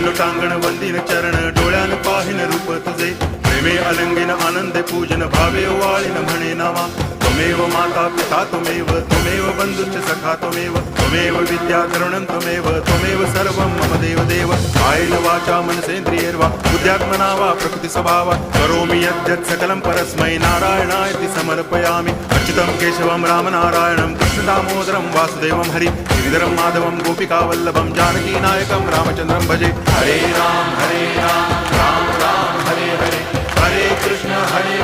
लोटांगण वंदिन चरण डोळ्यान पाहिन रूप तुझे प्रेमे अलंगिन आनंदे पूजन भावे वाळीन म्हणे नामा त्वमेव माता पिता त्वमेव बंधुश्च सखा त्वमेव विद्या तरुणं त्वमेव सर्वं मम देव कायेन वाचा मनसेन्द्रियैर्वा बुद्ध्यात्मना वा प्रकृति स्वभावात् करोमि यद्यत् सकलं परस्मै नारायणायति समर्पयामि अच्युतं केशवं रामनारायणं कृष्णदामोदरं वासुदेवं हरि गिरिधरं माधवं गोपिकावल्लभं जानकीनायकं रामचन्द्रं भजे हरे राम राम राम हरे हरे हरे कृष्ण हरे